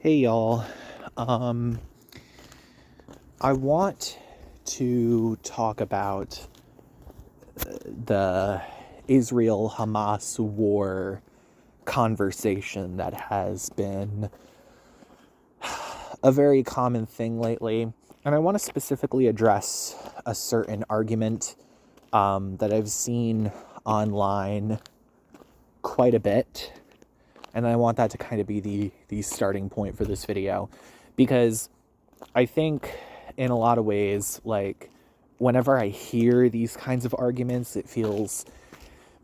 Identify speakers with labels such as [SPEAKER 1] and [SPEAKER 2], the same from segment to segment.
[SPEAKER 1] Hey y'all. Um, I want to talk about the Israel Hamas war conversation that has been a very common thing lately. And I want to specifically address a certain argument that I've seen online quite a bit. And I want that to kind of be the starting point for this video, because I think in a lot of ways, like, whenever I hear these kinds of arguments, it feels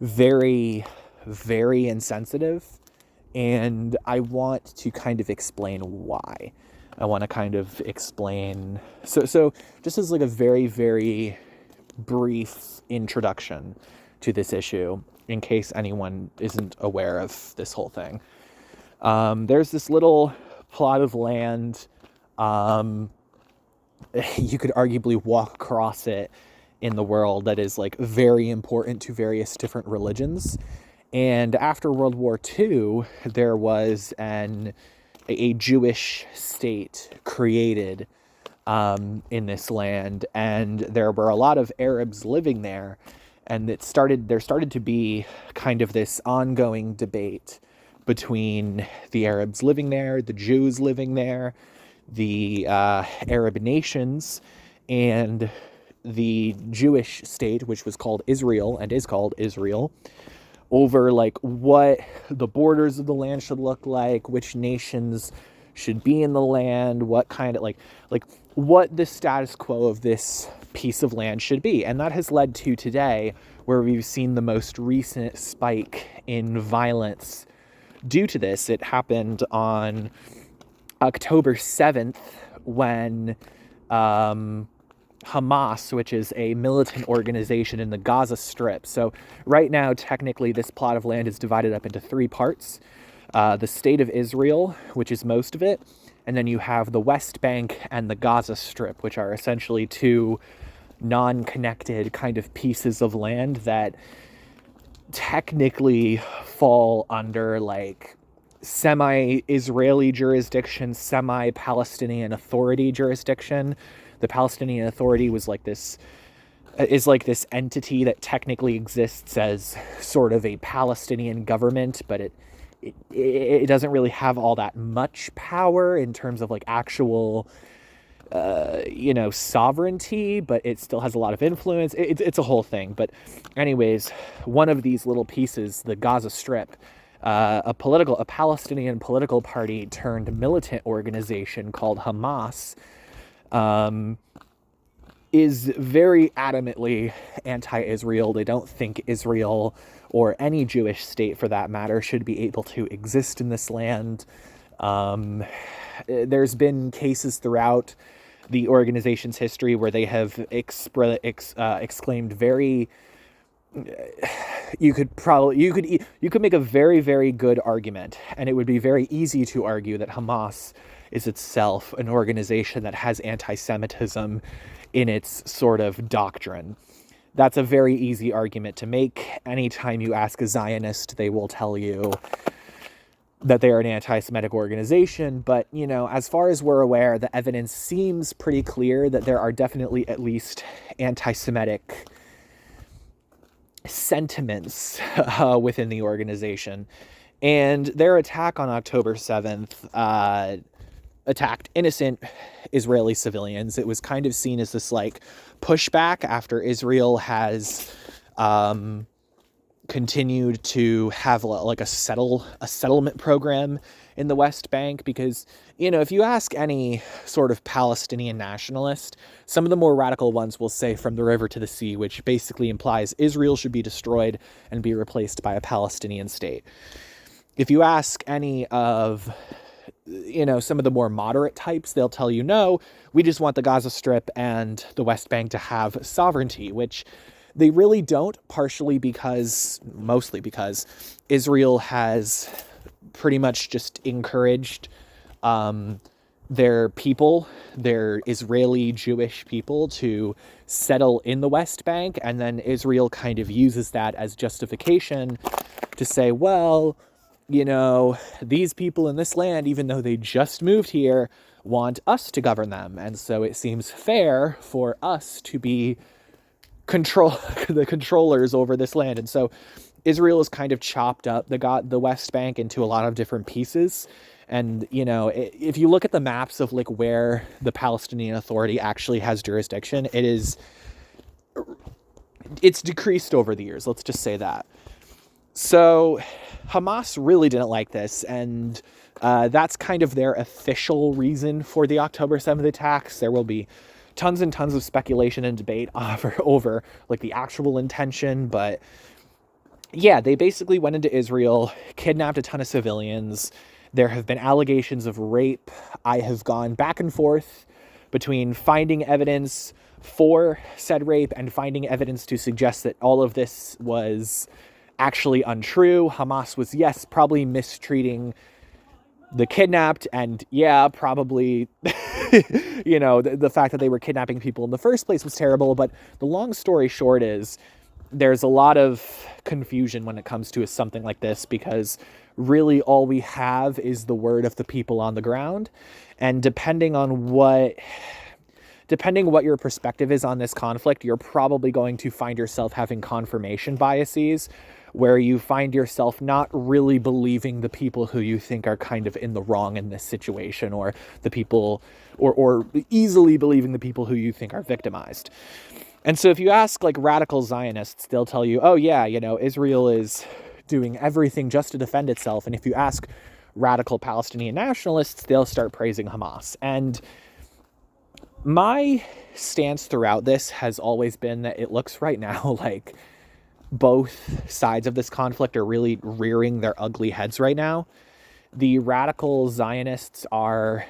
[SPEAKER 1] very, very insensitive. And I want to kind of explain why. I want to kind of explain. So just as like a very, very brief introduction to this issue, in case anyone isn't aware of this whole thing. There's this little plot of land. You could arguably walk across it in the world that is like very important to various different religions. And after World War II, there was a Jewish state created in this land, and there were a lot of Arabs living there. And there started to be kind of this ongoing debate between the Arabs living there, the Jews living there, the Arab nations, and the Jewish state, which was called Israel and is called Israel, over like what the borders of the land should look like, which nations should be in the land, what kind of like what the status quo of this piece of land should be. And that has led to today, where we've seen the most recent spike in violence due to this. It happened on October 7th when Hamas, which is a militant organization in the Gaza Strip. So right now, technically, this plot of land is divided up into three parts. The state of Israel, which is most of it, and then you have the West Bank and the Gaza Strip, which are essentially two non-connected kind of pieces of land that technically fall under like semi-Israeli jurisdiction, semi-Palestinian Authority jurisdiction. The Palestinian Authority is like this entity that technically exists as sort of a Palestinian government, but it doesn't really have all that much power in terms of like actual sovereignty, but it still has a lot of influence. It's a whole thing. But anyways, one of these little pieces, the Gaza Strip, a Palestinian political party turned militant organization called Hamas, is very adamantly anti-Israel. They don't think Israel, or any Jewish state for that matter, should be able to exist in this land. There's been cases throughout the organization's history where they have exclaimed very. You could make a very, very good argument, and it would be very easy to argue that Hamas is itself an organization that has anti-Semitism in its sort of doctrine. That's a very easy argument to make. Anytime you ask a Zionist, they will tell you that they are an anti-Semitic organization. But, as far as we're aware, the evidence seems pretty clear that there are definitely at least anti-Semitic sentiments within the organization. And their attack on October 7th attacked innocent Israeli civilians. It was kind of seen as this like pushback after Israel has continued to have like a settlement program in the West Bank, because if you ask any sort of Palestinian nationalist, some of the more radical ones will say from the river to the sea, which basically implies Israel should be destroyed and be replaced by a Palestinian state. If you ask any of some of the more moderate types, they'll tell you, no, we just want the Gaza Strip and the West Bank to have sovereignty, which they really don't, mostly because Israel has pretty much just encouraged their Israeli Jewish people, to settle in the West Bank, and then Israel kind of uses that as justification to say, well, these people in this land, even though they just moved here, want us to govern them. And so it seems fair for us to be the controllers over this land. And so Israel has kind of chopped up the West Bank into a lot of different pieces. And, if you look at the maps of like where the Palestinian Authority actually has jurisdiction, it's decreased over the years. Let's just say that. So Hamas really didn't like this, and that's kind of their official reason for the October 7th attacks. There will be tons and tons of speculation and debate over like the actual intention, but yeah, they basically went into Israel, kidnapped a ton of civilians. There have been allegations of rape. I have gone back and forth between finding evidence for said rape and finding evidence to suggest that all of this was actually untrue. Hamas was, yes, probably mistreating the kidnapped, and yeah, probably, the fact that they were kidnapping people in the first place was terrible. But the long story short is there's a lot of confusion when it comes to something like this, because really all we have is the word of the people on the ground. And depending what your perspective is on this conflict, you're probably going to find yourself having confirmation biases, where you find yourself not really believing the people who you think are kind of in the wrong in this situation, or the people, or easily believing the people who you think are victimized. And so if you ask like radical Zionists, they'll tell you, oh yeah, Israel is doing everything just to defend itself. And if you ask radical Palestinian nationalists, they'll start praising Hamas. And my stance throughout this has always been that it looks right now like both sides of this conflict are really rearing their ugly heads right now. The radical Zionists are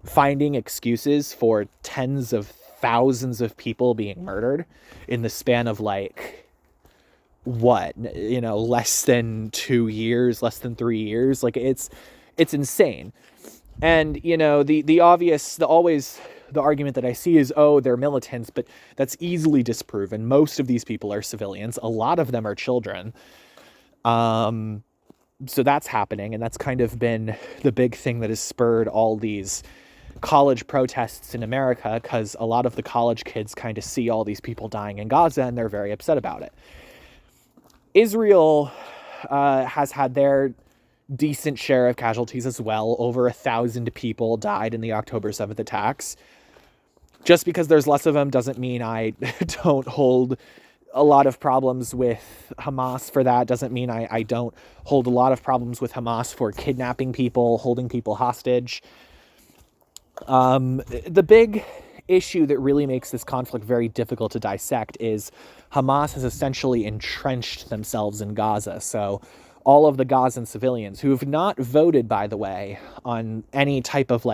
[SPEAKER 1] finding excuses for tens of thousands of people being murdered in the span of less than 2 years, less than 3 years. Like it's insane. And, the argument that I see is, oh, they're militants, but that's easily disproven. Most of these people are civilians. A lot of them are children. So that's happening. And that's kind of been the big thing that has spurred all these college protests in America, because a lot of the college kids kind of see all these people dying in Gaza and they're very upset about it. Israel has had their decent share of casualties as well. Over 1,000 people died in the October 7th attacks. Just because there's less of them doesn't mean I don't hold a lot of problems with Hamas for that. Doesn't mean I don't hold a lot of problems with Hamas for kidnapping people, holding people hostage. The big issue that really makes this conflict very difficult to dissect is Hamas has essentially entrenched themselves in Gaza. So all of the Gazan civilians who have not voted, by the way, on any type of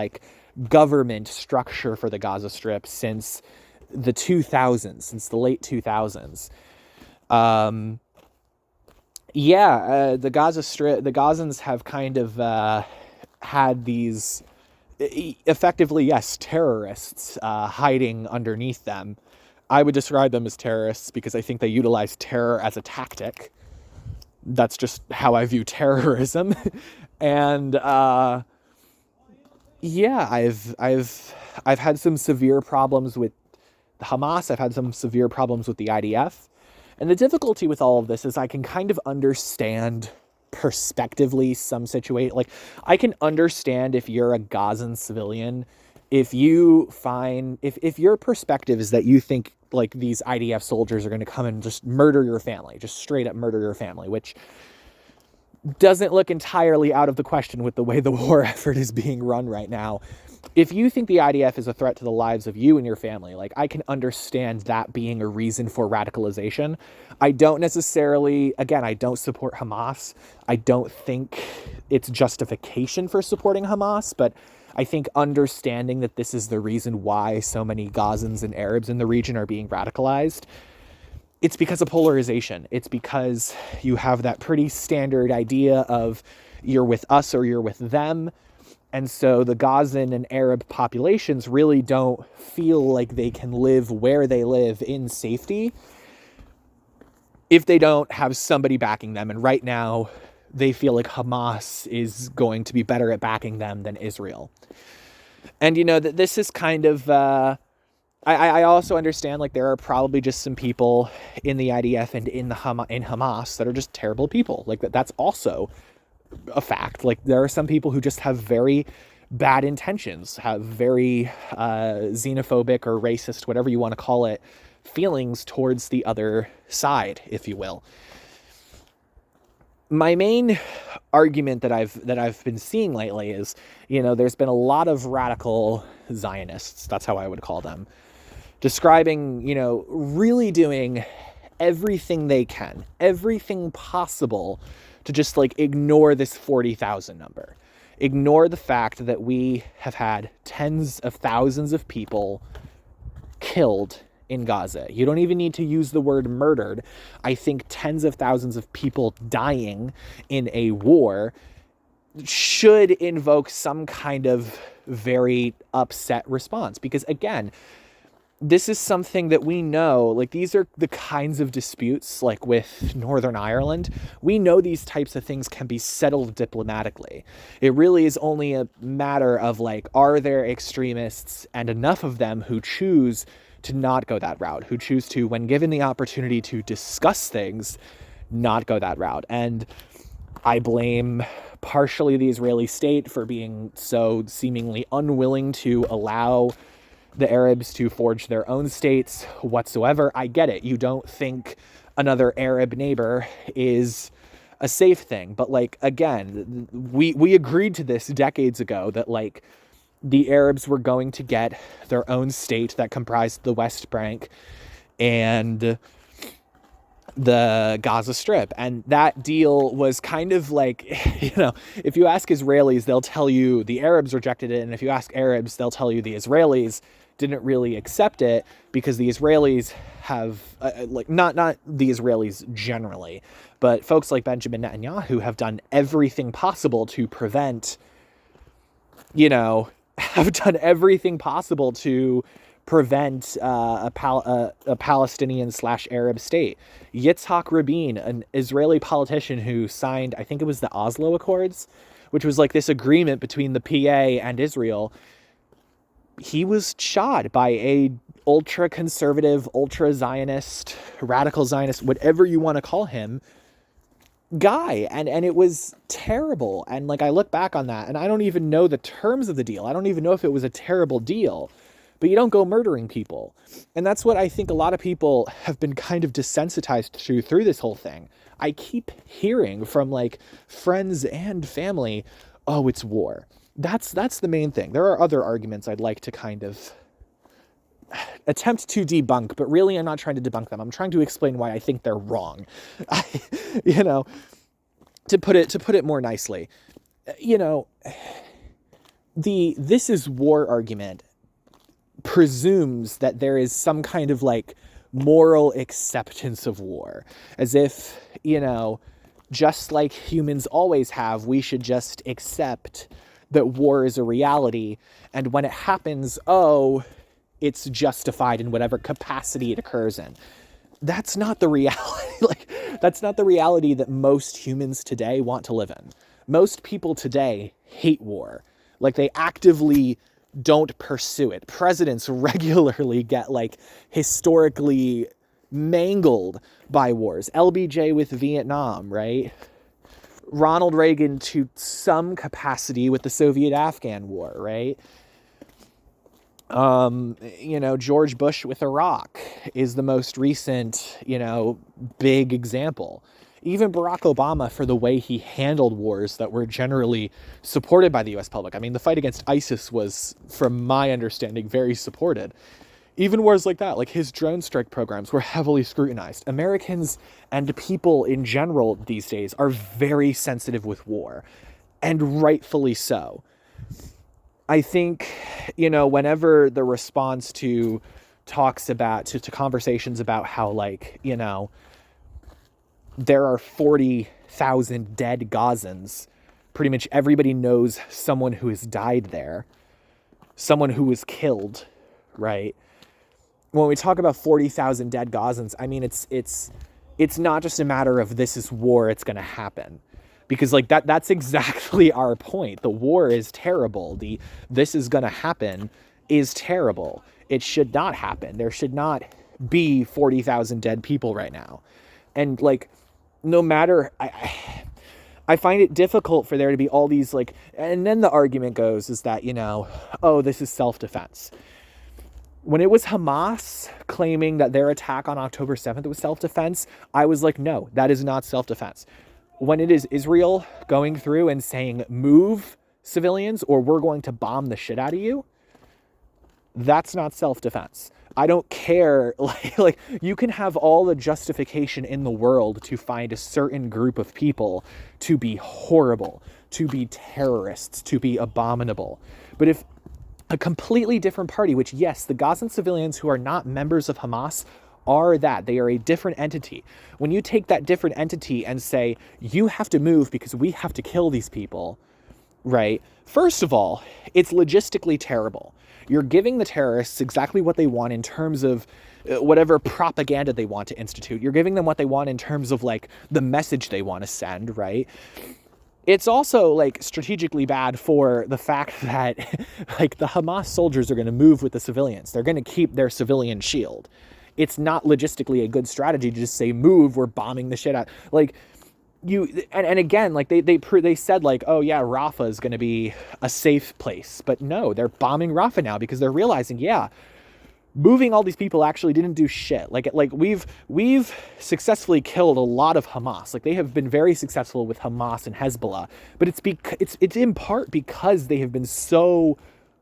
[SPEAKER 1] government structure for the Gaza Strip since the 2000s, since the late 2000s. The Gaza Strip, the Gazans have kind of had these effectively, yes, terrorists hiding underneath them. I would describe them as terrorists because I think they utilize terror as a tactic. That's just how I view terrorism. And I've had some severe problems with Hamas. I've had some severe problems with the IDF. And the difficulty with all of this is I can kind of understand perspectively some situation. I can understand if you're a Gazan civilian, if your perspective is that you think these IDF soldiers are going to come and just murder your family, just straight up murder your family, which doesn't look entirely out of the question with the way the war effort is being run right now. If you think the IDF is a threat to the lives of you and your family, I can understand that being a reason for radicalization. I don't necessarily, again, I don't support Hamas. I don't think it's justification for supporting Hamas, but I think understanding that this is the reason why so many Gazans and Arabs in the region are being radicalized, it's because of polarization. It's because you have that pretty standard idea of you're with us or you're with them. And so the Gazan and Arab populations really don't feel like they can live where they live in safety if they don't have somebody backing them. And right now, they feel like Hamas is going to be better at backing them than Israel. And, that this is kind of, I also understand, like, there are probably just some people in the IDF and in Hamas that are just terrible people. Like, that's also a fact. Like, there are some people who just have very bad intentions, have very xenophobic or racist, whatever you want to call it, feelings towards the other side, if you will. My main argument that I've been seeing lately is, there's been a lot of radical Zionists, that's how I would call them, describing, really doing everything they can, everything possible to just like ignore this 40,000 number. Ignore the fact that we have had tens of thousands of people killed in Gaza. You don't even need to use the word murdered. I think tens of thousands of people dying in a war should invoke some kind of very upset response. Because again, this is something that we know, like, these are the kinds of disputes, like with Northern Ireland. We know these types of things can be settled diplomatically. It really is only a matter of, like, are there extremists and enough of them who choose to not go that route, who choose to, when given the opportunity to discuss things, not go that route. And I blame partially the Israeli state for being so seemingly unwilling to allow the Arabs to forge their own states whatsoever. I get it. You don't think another Arab neighbor is a safe thing. But, like, again, we agreed to this decades ago that, like, the Arabs were going to get their own state that comprised the West Bank and the Gaza Strip. And that deal was kind of like, if you ask Israelis, they'll tell you the Arabs rejected it. And if you ask Arabs, they'll tell you the Israelis didn't really accept it, because the Israelis have, not the Israelis generally, but folks like Benjamin Netanyahu have done everything possible to prevent, have done everything possible to prevent a Palestinian/Arab state. Yitzhak Rabin, an Israeli politician who signed, I think it was the Oslo Accords, which was like this agreement between the PA and Israel, he was shot by a ultra-conservative, ultra-Zionist, radical Zionist, whatever you want to call him, guy. And it was terrible. And, like, I look back on that, and I don't even know the terms of the deal. I don't even know if it was a terrible deal. But you don't go murdering people. And that's what I think a lot of people have been kind of desensitized to through this whole thing. I keep hearing from, like, friends and family, oh, it's war. That's the main thing. There are other arguments I'd like to kind of attempt to debunk, but really I'm not trying to debunk them. I'm trying to explain why I think they're wrong. To put it more nicely, the "this is war" argument presumes that there is some kind of, like, moral acceptance of war, as if, just like humans always have, we should just accept that war is a reality, and when it happens, it's justified in whatever capacity it occurs in. That's not the reality. That's not the reality that most humans today want to live in. Most people today hate war. Like, they actively don't pursue it. Presidents regularly get, like, historically mangled by wars. LBJ with Vietnam, right? Ronald Reagan to some capacity with the Soviet-Afghan War, right? George Bush with Iraq is the most recent, big example. Even Barack Obama, for the way he handled wars that were generally supported by the U.S. public. I mean, the fight against ISIS was, from my understanding, very supported. Even wars like that, like his drone strike programs, were heavily scrutinized. Americans and people in general these days are very sensitive with war, and rightfully so. I think, whenever the response to talks about, to conversations about how, like, there are 40,000 dead Gazans, pretty much everybody knows someone who has died there, someone who was killed, right? When we talk about 40,000 dead Gazans, I mean, it's not just a matter of this is war, it's going to happen. Because like that's exactly our point. The war is terrible. This is going to happen is terrible. It should not happen. There should not be 40,000 dead people right now. And like, no matter, I find it difficult for there to be all these like, and then the argument goes is that, oh, this is self-defense. When it was Hamas claiming that their attack on October 7th was self-defense, I was like, no, that is not self-defense. When it is Israel going through and saying, move civilians or we're going to bomb the shit out of you, that's not self-defense. I don't care. Like you can have all the justification in the world to find a certain group of people to be horrible, to be terrorists, to be abominable. But if a completely different party, which yes, the Gazan civilians who are not members of Hamas are that. They are a different entity. When you take that different entity and say, you have to move because we have to kill these people, right? First of all, it's logistically terrible. You're giving the terrorists exactly what they want in terms of whatever propaganda they want to institute. You're giving them what they want in terms of like the message they want to send, right? It's also like strategically bad for the fact that like the Hamas soldiers are going to move with the civilians. They're going to keep their civilian shield. It's not logistically a good strategy to just say, move, we're bombing the shit out. Like and again, like they said like, oh yeah, Rafah is going to be a safe place, but no, they're bombing Rafah now because they're realizing, yeah, moving all these people actually didn't do shit. Like we've successfully killed a lot of Hamas. Like they have been very successful with Hamas and Hezbollah, but it's in part because they have been so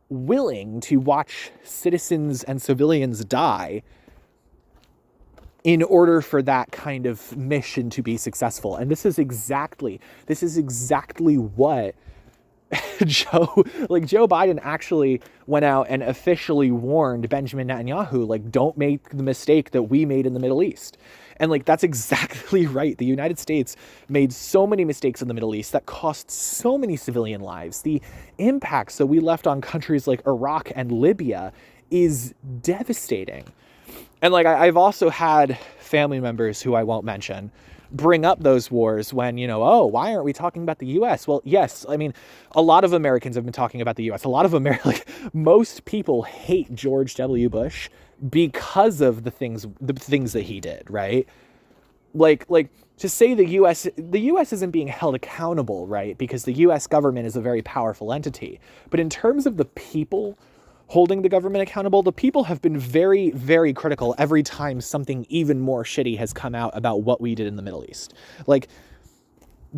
[SPEAKER 1] willing to watch citizens and civilians die in order for that kind of mission to be successful. And this is exactly what Joe Biden actually went out and officially warned Benjamin Netanyahu, like, don't make the mistake that we made in the Middle East. And like, that's exactly right. The United States made so many mistakes in the Middle East that cost so many civilian lives. The impacts that we left on countries like Iraq and Libya is devastating. And like, I've also had family members who I won't mention bring up those wars when, oh, why aren't we talking about the U.S.? Well, yes, I mean, a lot of Americans have been talking about the U.S. A lot of most people hate George W. Bush because of the things that he did, right? Like to say the U.S. isn't being held accountable, right? Because the U.S. government is a very powerful entity. But in terms of the people holding the government accountable, the people have been very, very critical every time something even more shitty has come out about what we did in the Middle East. Like,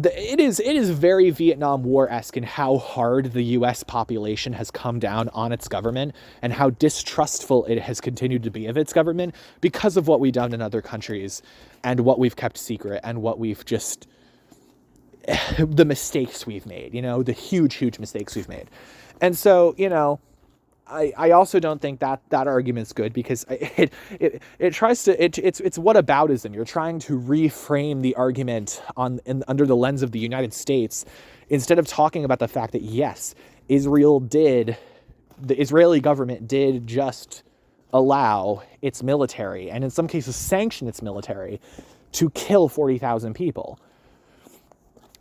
[SPEAKER 1] it is very Vietnam War-esque in how hard the U.S. population has come down on its government and how distrustful it has continued to be of its government because of what we've done in other countries and what we've kept secret and what we've just, the mistakes we've made, the huge, huge mistakes we've made. And so, I also don't think that argument's good because it tries to it's whataboutism. You're trying to reframe the argument under the lens of the United States instead of talking about the fact that yes, the Israeli government did just allow its military and in some cases sanction its military to kill 40,000 people.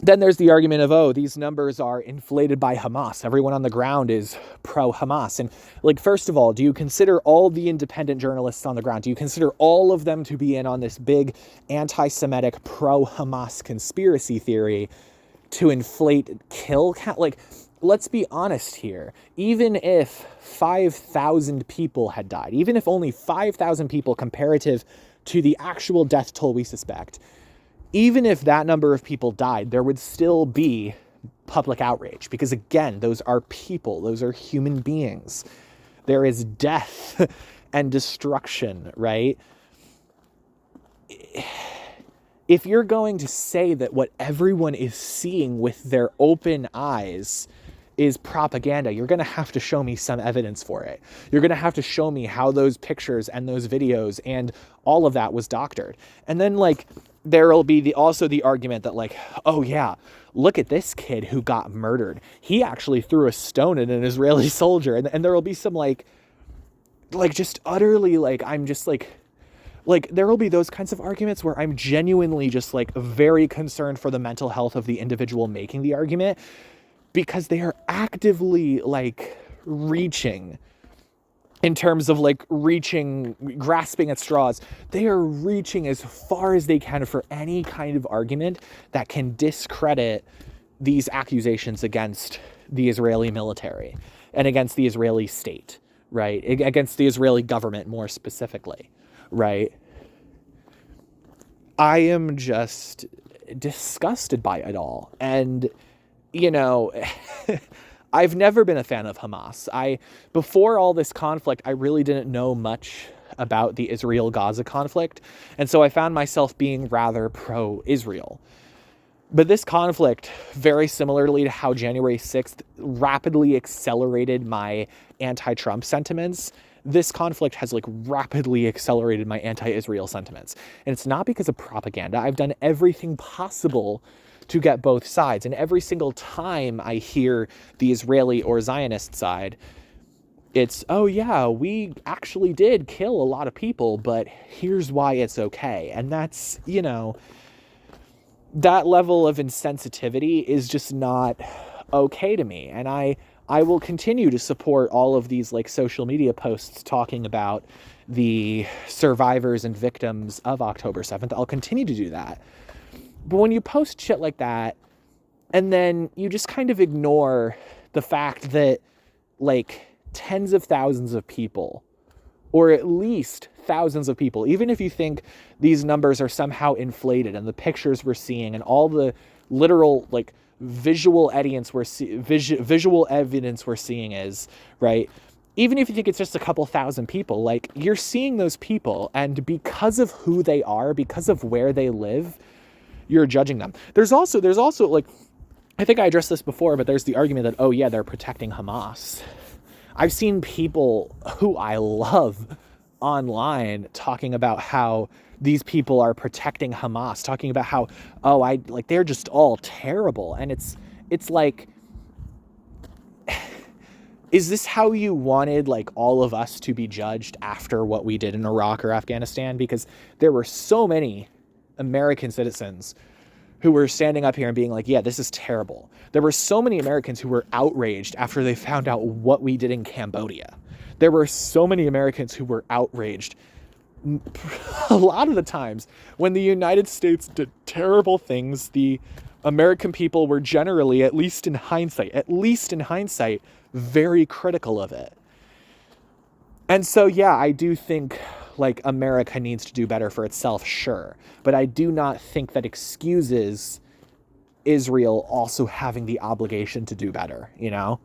[SPEAKER 1] Then there's the argument of, oh, these numbers are inflated by Hamas. Everyone on the ground is pro-Hamas. And like, first of all, do you consider all the independent journalists on the ground? Do you consider all of them to be in on this big anti-Semitic pro-Hamas conspiracy theory to inflate kill count? Like, let's be honest here. Even if 5,000 people had died, even if only 5,000 people comparative to the actual death toll we suspect, even if that number of people died, there would still be public outrage because, again, those are people. Those are human beings. There is death and destruction, right? If you're going to say that what everyone is seeing with their open eyes is propaganda, you're going to have to show me some evidence for it. You're going to have to show me how those pictures and those videos and all of that was doctored. And then, like, there will be also the argument that, like, oh yeah, look at this kid who got murdered. He actually threw a stone at an Israeli soldier. And there will be some like just utterly, like, I'm just like, Like, there will be those kinds of arguments where I'm genuinely just like very concerned for the mental health of the individual making the argument, because they are actively like reaching in terms of like grasping at straws. They are reaching as far as they can for any kind of argument that can discredit these accusations against the Israeli military and against the Israeli state, right? Against the Israeli government more specifically, right? I am just disgusted by it all. And, you know, I've never been a fan of Hamas. Before all this conflict, I really didn't know much about the Israel-Gaza conflict. And so I found myself being rather pro-Israel. But this conflict, very similarly to how January 6th rapidly accelerated my anti-Trump sentiments, this conflict has like rapidly accelerated my anti-Israel sentiments. And it's not because of propaganda. I've done everything possible to get both sides. And every single time I hear the Israeli or Zionist side, it's, oh yeah, we actually did kill a lot of people, but here's why it's okay. And that's, you know, that level of insensitivity is just not okay to me. And I will continue to support all of these like social media posts talking about the survivors and victims of October 7th. I'll continue to do that. But when you post shit like that, and then you just kind of ignore the fact that like tens of thousands of people, or at least thousands of people, even if you think these numbers are somehow inflated and the pictures we're seeing and all the literal like visual evidence we're seeing is, right? Even if you think it's just a couple thousand people, like you're seeing those people, and because of who they are, because of where they live, you're judging them. There's also like, I think I addressed this before, but there's the argument that, oh yeah, they're protecting Hamas. I've seen people who I love online talking about how these people are protecting Hamas, talking about how, they're just all terrible. And it's like, is this how you wanted like all of us to be judged after what we did in Iraq or Afghanistan? Because there were so many American citizens who were standing up here and being like, yeah, this is terrible. There were so many Americans who were outraged after they found out what we did in Cambodia. There were so many Americans who were outraged a lot of the times when the United States did terrible things. The American people were generally, at least in hindsight, very critical of it. And so, yeah, I do think like America needs to do better for itself, sure. But I do not think that excuses Israel also having the obligation to do better, you know?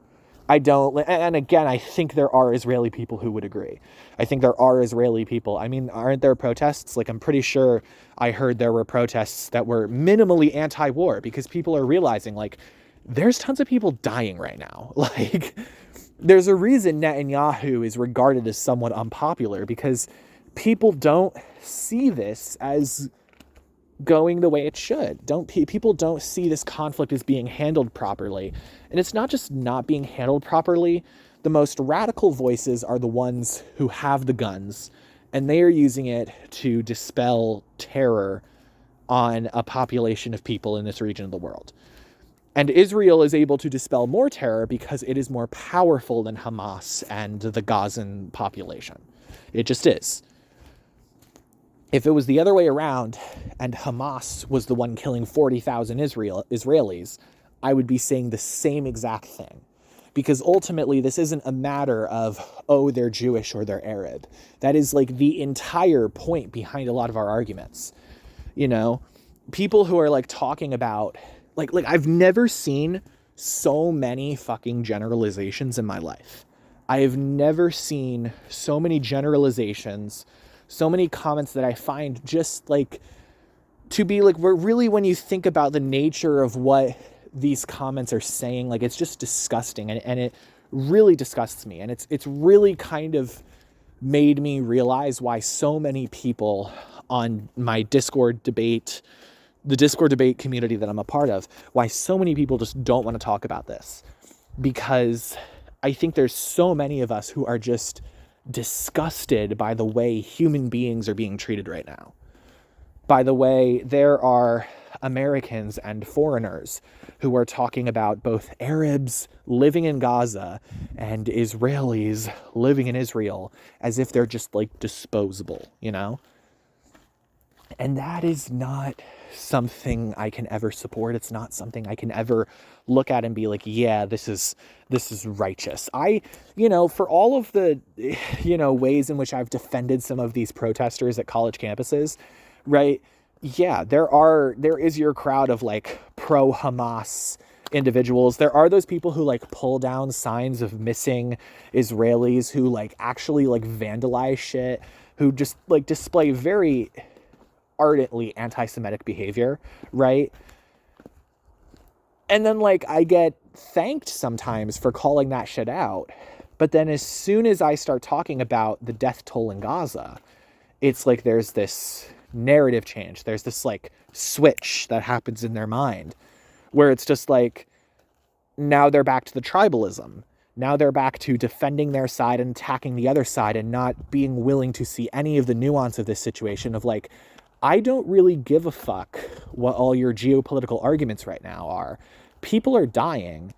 [SPEAKER 1] I don't, and again, I think there are Israeli people who would agree. I think there are Israeli people. I mean, aren't there protests? Like, I'm pretty sure I heard there were protests that were minimally anti-war because people are realizing, like, there's tons of people dying right now. Like, there's a reason Netanyahu is regarded as somewhat unpopular, because people don't see this as going the way it should. People don't see this conflict as being handled properly. And it's not just not being handled properly. The most radical voices are the ones who have the guns, and they are using it to dispel terror on a population of people in this region of the world. And Israel is able to dispel more terror because it is more powerful than Hamas and the Gazan population. It just is. If it was the other way around and Hamas was the one killing 40,000 Israelis, I would be saying the same exact thing. Because ultimately, this isn't a matter of, oh, they're Jewish or they're Arab. That is like the entire point behind a lot of our arguments. You know, people who are like talking about, like I've never seen so many fucking generalizations in my life. I have never seen so many generalizations, so many comments that I find just like to be like, when you think about the nature of what these comments are saying, like, it's just disgusting, and it really disgusts me. And it's really kind of made me realize why so many people on my Discord debate, the Discord debate community that I'm a part of, why so many people just don't want to talk about this. Because I think there's so many of us who are just disgusted by the way human beings are being treated right now. By the way, there are Americans and foreigners who are talking about both Arabs living in Gaza and Israelis living in Israel as if they're just like disposable, you know? And that is not something I can ever support. It's not something I can ever look at and be like, yeah, this is righteous. For all of the, ways in which I've defended some of these protesters at college campuses, right? Yeah, there is your crowd of like pro Hamas individuals. There are those people who like pull down signs of missing Israelis, who like actually like vandalize shit, who just like display very ardently anti-Semitic behavior, right? And then like I get thanked sometimes for calling that shit out. But then as soon as I start talking about the death toll in Gaza, it's like there's this narrative change. There's this like switch that happens in their mind where it's just like, now they're back to the tribalism. Now they're back to defending their side and attacking the other side and not being willing to see any of the nuance of this situation of like, I don't really give a fuck what all your geopolitical arguments right now are. People are dying.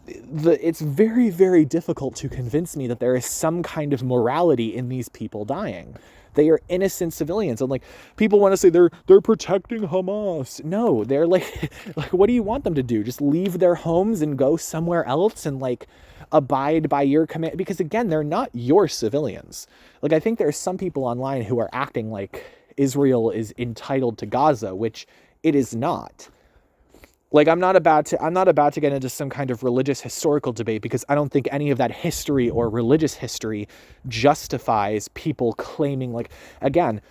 [SPEAKER 1] It's very, very difficult to convince me that there is some kind of morality in these people dying. They are innocent civilians. And like, people want to say they're protecting Hamas. No, they're like, what do you want them to do? Just leave their homes and go somewhere else and like abide by your command? Because again, they're not your civilians. Like, I think there are some people online who are acting like Israel is entitled to Gaza, which it is not. Like, I'm not about to get into some kind of religious historical debate, because I don't think any of that history or religious history justifies people claiming, like, again,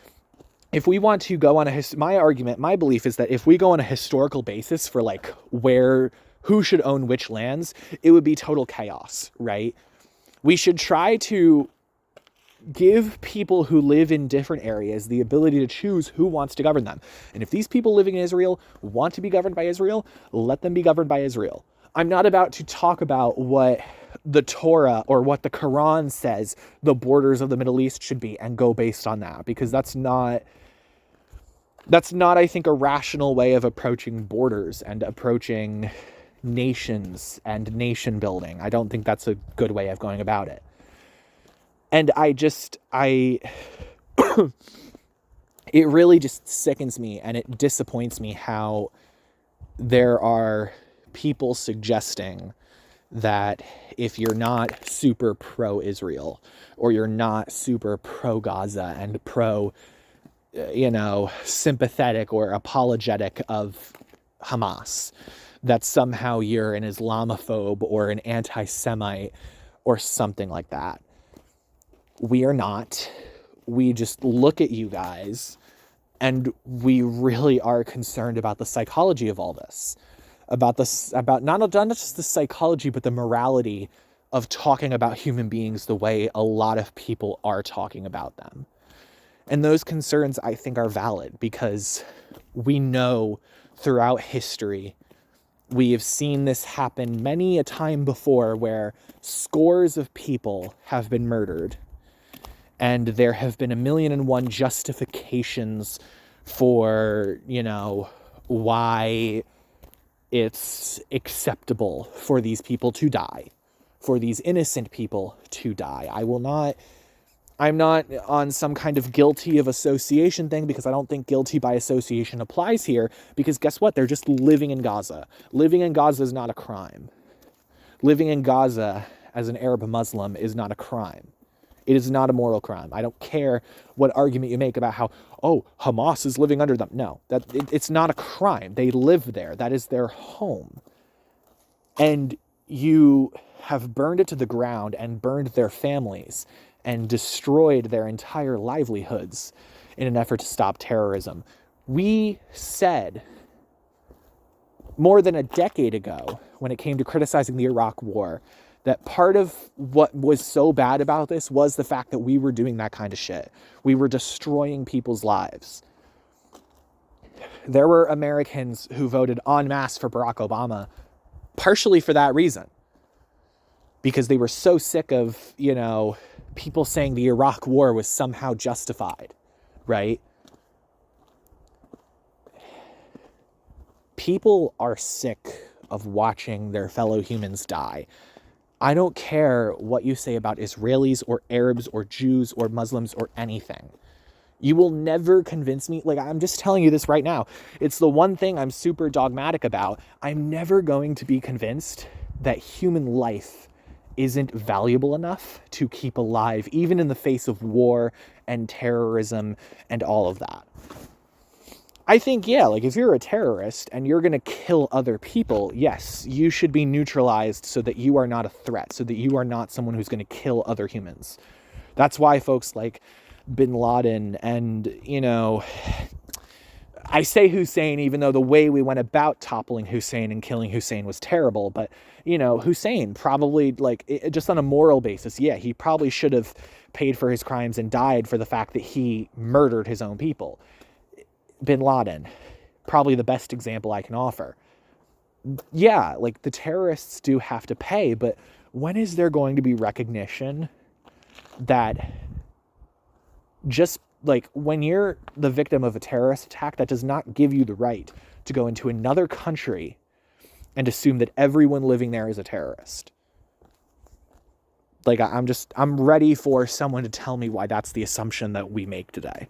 [SPEAKER 1] if we want to go on my belief is that if we go on a historical basis for like who should own which lands, it would be total chaos, right? We should try to give people who live in different areas the ability to choose who wants to govern them. And if these people living in Israel want to be governed by Israel, let them be governed by Israel. I'm not about to talk about what the Torah or what the Quran says the borders of the Middle East should be and go based on that, because that's not, I think, a rational way of approaching borders and approaching nations and nation building. I don't think that's a good way of going about it. And it really just sickens me and it disappoints me how there are people suggesting that if you're not super pro-Israel or you're not super pro-Gaza and sympathetic or apologetic of Hamas, that somehow you're an Islamophobe or an anti-Semite or something like that. We are not. We just look at you guys and we really are concerned about the psychology of all this, about not just the psychology, but the morality of talking about human beings the way a lot of people are talking about them. And those concerns, I think, are valid, because we know throughout history, we have seen this happen many a time before, where scores of people have been murdered. And there have been 1,000,001 justifications for, why it's acceptable for these people to die, for these innocent people to die. I'm not on some kind of guilty of association thing, because I don't think guilty by association applies here, because guess what? They're just living in Gaza. Living in Gaza is not a crime. Living in Gaza as an Arab Muslim is not a crime. It is not a moral crime. I don't care what argument you make about how, Hamas is living under them. No, it's not a crime. They live there. That is their home. And you have burned it to the ground and burned their families and destroyed their entire livelihoods in an effort to stop terrorism. We said more than a decade ago, when it came to criticizing the Iraq War, that part of what was so bad about this was the fact that we were doing that kind of shit. We were destroying people's lives. There were Americans who voted en masse for Barack Obama, partially for that reason. Because they were so sick of, people saying the Iraq war was somehow justified, right? People are sick of watching their fellow humans die. I don't care what you say about Israelis or Arabs or Jews or Muslims or anything. You will never convince me. Like, I'm just telling you this right now. It's the one thing I'm super dogmatic about. I'm never going to be convinced that human life isn't valuable enough to keep alive, even in the face of war and terrorism and all of that. I think, yeah, like if you're a terrorist and you're going to kill other people, yes, you should be neutralized so that you are not a threat, so that you are not someone who's going to kill other humans. That's why folks like Bin Laden and, I say Hussein, even though the way we went about toppling Hussein and killing Hussein was terrible. But, Hussein probably, just on a moral basis, yeah, he probably should have paid for his crimes and died for the fact that he murdered his own people. Bin Laden, probably the best example I can offer. Yeah, like the terrorists do have to pay, but when is there going to be recognition that just like when you're the victim of a terrorist attack, that does not give you the right to go into another country and assume that everyone living there is a terrorist? Like, I'm ready for someone to tell me why that's the assumption that we make today.